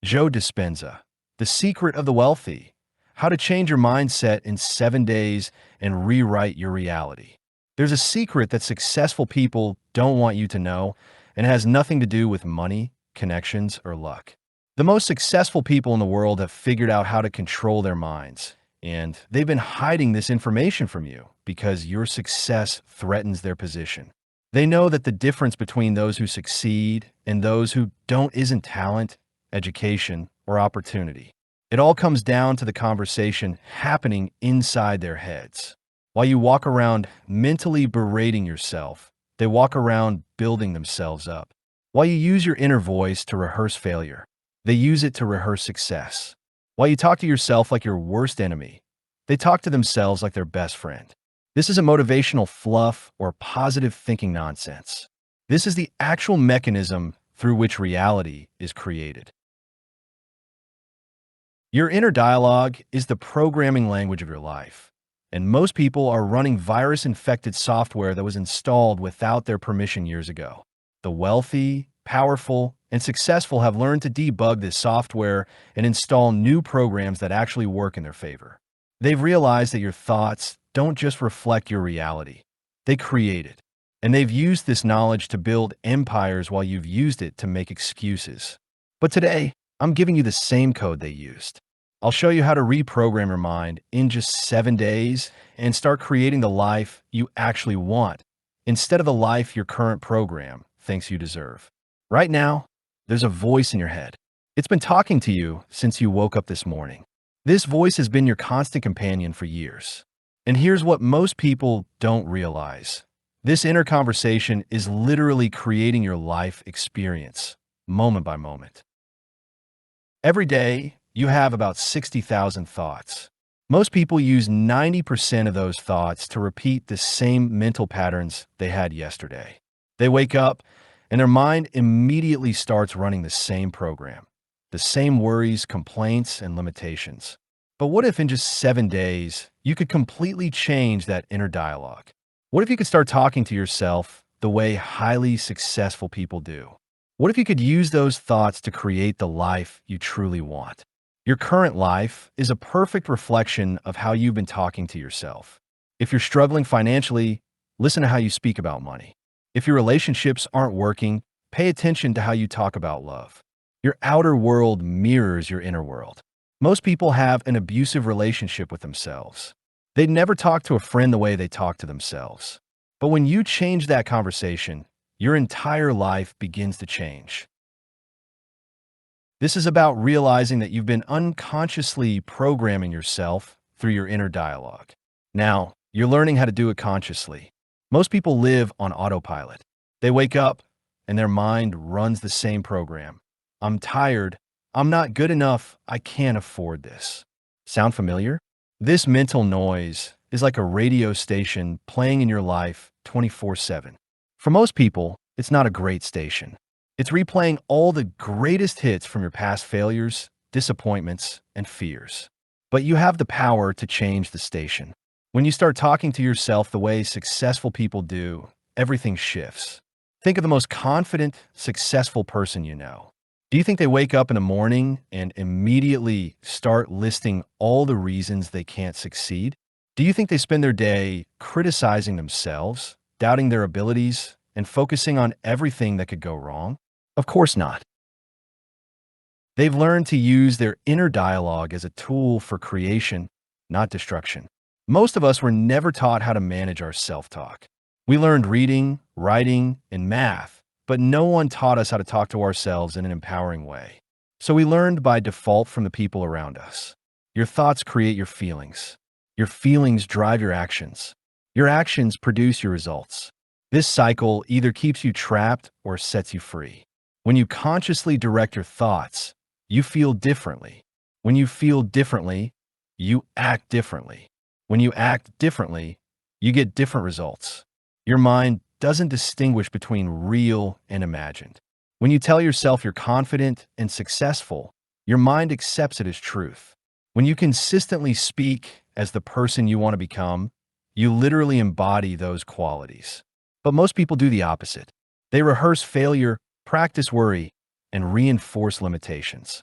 Joe Dispenza, The Secret of the Wealthy, How to Change Your Mindset in 7 Days and Rewrite Your Reality. There's a secret that successful people don't want you to know, and it has nothing to do with money, connections, or luck. The most successful people in the world have figured out how to control their minds, and they've been hiding this information from you because your success threatens their position. They know that the difference between those who succeed and those who don't isn't talent, education, or opportunity. It all comes down to the conversation happening inside their heads. While you walk around mentally berating yourself, they walk around building themselves up. While you use your inner voice to rehearse failure, they use it to rehearse success. While you talk to yourself like your worst enemy, they talk to themselves like their best friend. This isn't motivational fluff or positive thinking nonsense. This is the actual mechanism through which reality is created. Your inner dialogue is the programming language of your life, and most people are running virus-infected software that was installed without their permission years ago. The wealthy, powerful, and successful have learned to debug this software and install new programs that actually work in their favor. They've realized that your thoughts don't just reflect your reality, they create it. And they've used this knowledge to build empires while you've used it to make excuses. But today, I'm giving you the same code they used. I'll show you how to reprogram your mind in just 7 days and start creating the life you actually want instead of the life your current program thinks you deserve. Right now, there's a voice in your head. It's been talking to you since you woke up this morning. This voice has been your constant companion for years. And here's what most people don't realize. This inner conversation is literally creating your life experience, moment by moment. Every day, you have about 60,000 thoughts. Most people use 90% of those thoughts to repeat the same mental patterns they had yesterday. They wake up, and their mind immediately starts running the same program, the same worries, complaints, and limitations. But what if in just 7 days, you could completely change that inner dialogue? What if you could start talking to yourself the way highly successful people do? What if you could use those thoughts to create the life you truly want? Your current life is a perfect reflection of how you've been talking to yourself. If you're struggling financially, listen to how you speak about money. If your relationships aren't working, pay attention to how you talk about love. Your outer world mirrors your inner world. Most people have an abusive relationship with themselves. They'd never talk to a friend the way they talk to themselves. But when you change that conversation, your entire life begins to change. This is about realizing that you've been unconsciously programming yourself through your inner dialogue. Now, you're learning how to do it consciously. Most people live on autopilot. They wake up, and their mind runs the same program. I'm tired. I'm not good enough. I can't afford this. Sound familiar? This mental noise is like a radio station playing in your life 24/7. For most people, it's not a great station. It's replaying all the greatest hits from your past failures, disappointments, and fears. But you have the power to change the station. When you start talking to yourself the way successful people do, everything shifts. Think of the most confident, successful person you know. Do you think they wake up in the morning and immediately start listing all the reasons they can't succeed? Do you think they spend their day criticizing themselves, doubting their abilities, and focusing on everything that could go wrong? Of course not. They've learned to use their inner dialogue as a tool for creation, not destruction. Most of us were never taught how to manage our self-talk. We learned reading, writing, and math, but no one taught us how to talk to ourselves in an empowering way. So we learned by default from the people around us. Your thoughts create your feelings. Your feelings drive your actions. Your actions produce your results. This cycle either keeps you trapped or sets you free. When you consciously direct your thoughts, you feel differently. When you feel differently, you act differently. When you act differently, you get different results. Your mind doesn't distinguish between real and imagined. When you tell yourself you're confident and successful, your mind accepts it as truth. When you consistently speak as the person you want to become, you literally embody those qualities. But most people do the opposite. They rehearse failure, practice worry, and reinforce limitations.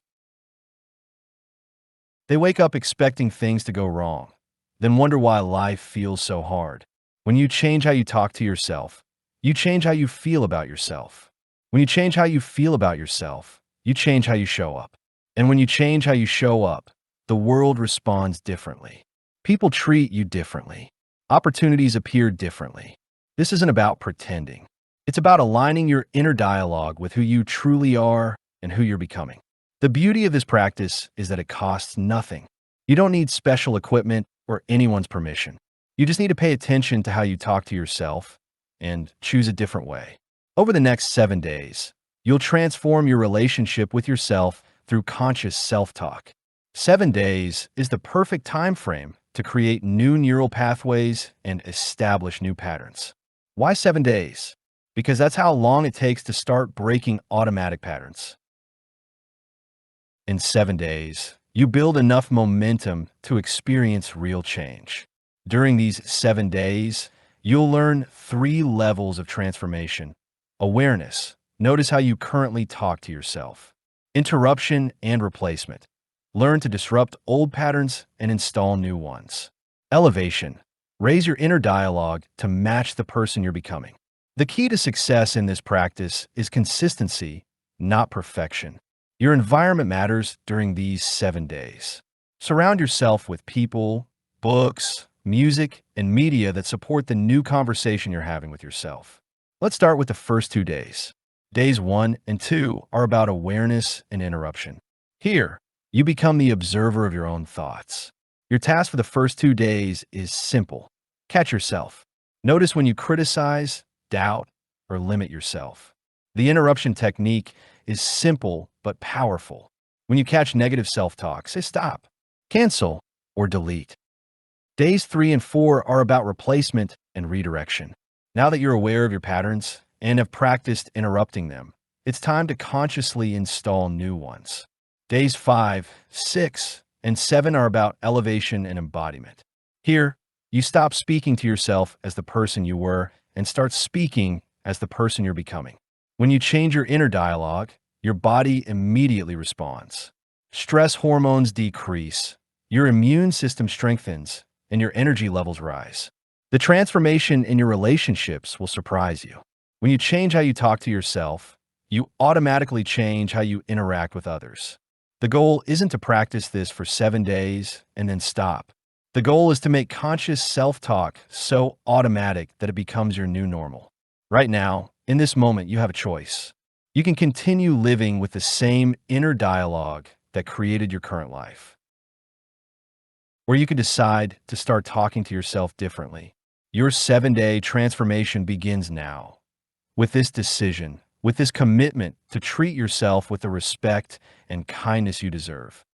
They wake up expecting things to go wrong, then wonder why life feels so hard. When you change how you talk to yourself, you change how you feel about yourself. When you change how you feel about yourself, you change how you show up. And when you change how you show up, the world responds differently. People treat you differently. Opportunities appear differently. This isn't about pretending. It's about aligning your inner dialogue with who you truly are and who you're becoming. The beauty of this practice is that it costs nothing. You don't need special equipment or anyone's permission. You just need to pay attention to how you talk to yourself and choose a different way. Over the next 7 days, you'll transform your relationship with yourself through conscious self-talk. 7 days is the perfect time frame to create new neural pathways and establish new patterns. Why 7 days? Because that's how long it takes to start breaking automatic patterns. In 7 days, you build enough momentum to experience real change. During these 7 days, you'll learn 3 levels of transformation. Awareness. Notice how you currently talk to yourself. Interruption and replacement. Learn to disrupt old patterns and install new ones. Elevation. Raise your inner dialogue to match the person you're becoming. The key to success in this practice is consistency, not perfection. Your environment matters during these 7 days. Surround yourself with people, books, music, and media that support the new conversation you're having with yourself. Let's start with the first 2 days. Days 1 and 2 are about awareness and interruption. Here, you become the observer of your own thoughts. Your task for the first 2 days is simple. Catch yourself. Notice when you criticize, doubt, or limit yourself. The interruption technique is simple but powerful. When you catch negative self-talk, say stop, cancel, or delete. Days 3 and 4 are about replacement and redirection. Now that you're aware of your patterns and have practiced interrupting them, it's time to consciously install new ones. Days 5, 6, and 7 are about elevation and embodiment. Here, you stop speaking to yourself as the person you were and start speaking as the person you're becoming. When you change your inner dialogue, your body immediately responds. Stress hormones decrease, your immune system strengthens, and your energy levels rise. The transformation in your relationships will surprise you. When you change how you talk to yourself, you automatically change how you interact with others. The goal isn't to practice this for 7 days and then stop. The goal is to make conscious self-talk so automatic that it becomes your new normal. Right now, in this moment, you have a choice. You can continue living with the same inner dialogue that created your current life. Or you can decide to start talking to yourself differently. Your 7-day transformation begins now. With this decision, with this commitment to treat yourself with the respect and kindness you deserve.